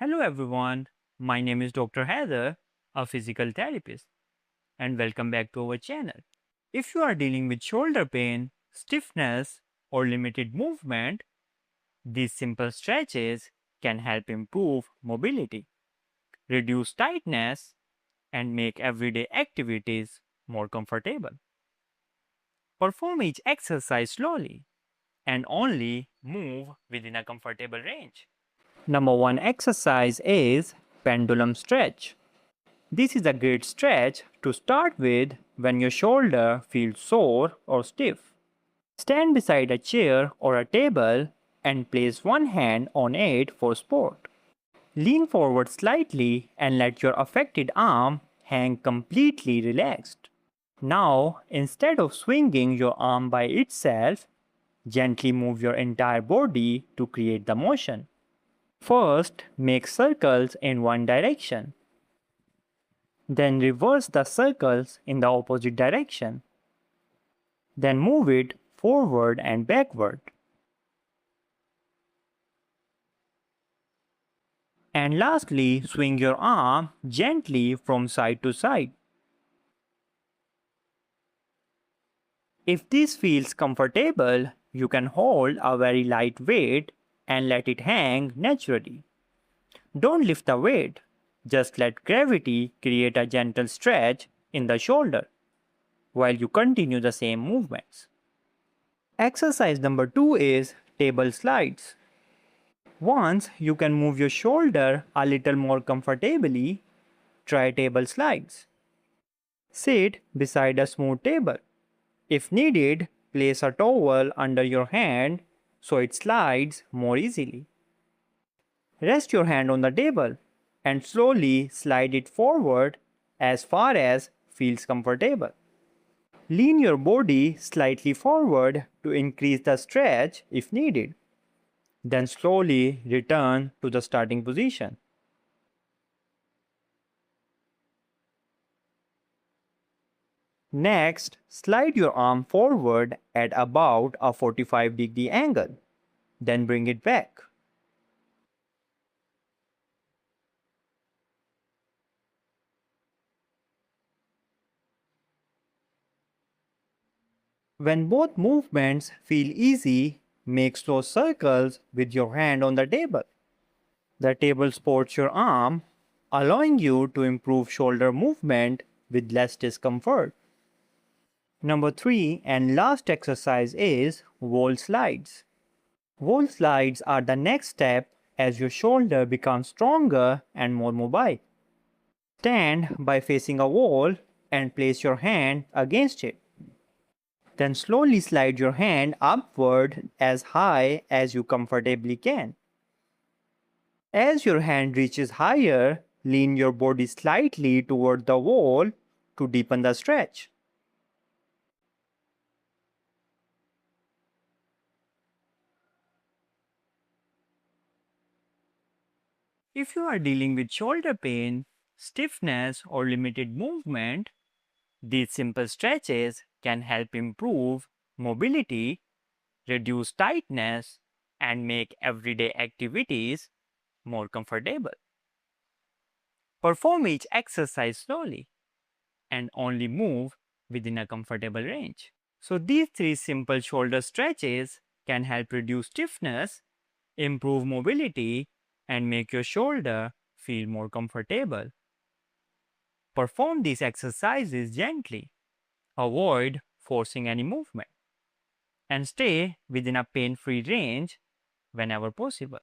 Hello everyone, my name is Dr. Heather, a physical therapist, and welcome back to our channel. If you are dealing with shoulder pain, stiffness, or limited movement, these simple stretches can help improve mobility, reduce tightness, and make everyday activities more comfortable. Perform each exercise slowly and only move within a comfortable range. Number one exercise is pendulum stretch. This is a great stretch to start with when your shoulder feels sore or stiff. Stand beside a chair or a table and place one hand on it for support. Lean forward slightly and let your affected arm hang completely relaxed. Now, instead of swinging your arm by itself, gently move your entire body to create the motion. First, make circles in one direction. Then reverse the circles in the opposite direction. Then move it forward and backward. And lastly, swing your arm gently from side to side. If this feels comfortable, you can hold a very light weight and let it hang naturally. Don't lift the weight, just let gravity create a gentle stretch in the shoulder while you continue the same movements. Exercise number 2 is table slides. Once you can move your shoulder a little more comfortably, try table slides. Sit beside a smooth table. If needed, place a towel under your hand so it slides more easily. Rest your hand on the table and slowly slide it forward as far as feels comfortable. Lean your body slightly forward to increase the stretch if needed. Then slowly return to the starting position. Next, slide your arm forward at about a 45-degree angle. Then bring it back. When both movements feel easy, make slow circles with your hand on the table. The table supports your arm, allowing you to improve shoulder movement with less discomfort. Number 3 and last exercise is wall slides. Wall slides are the next step as your shoulder becomes stronger and more mobile. Stand by facing a wall and place your hand against it. Then slowly slide your hand upward as high as you comfortably can. As your hand reaches higher, lean your body slightly toward the wall to deepen the stretch. If you are dealing with shoulder pain, stiffness, or limited movement, these simple stretches can help improve mobility, reduce tightness, and make everyday activities more comfortable. Perform each exercise slowly and only move within a comfortable range. So, these three simple shoulder stretches can help reduce stiffness, improve mobility, and make your shoulder feel more comfortable. Perform these exercises gently. Avoid forcing any movement and stay within a pain free range whenever possible.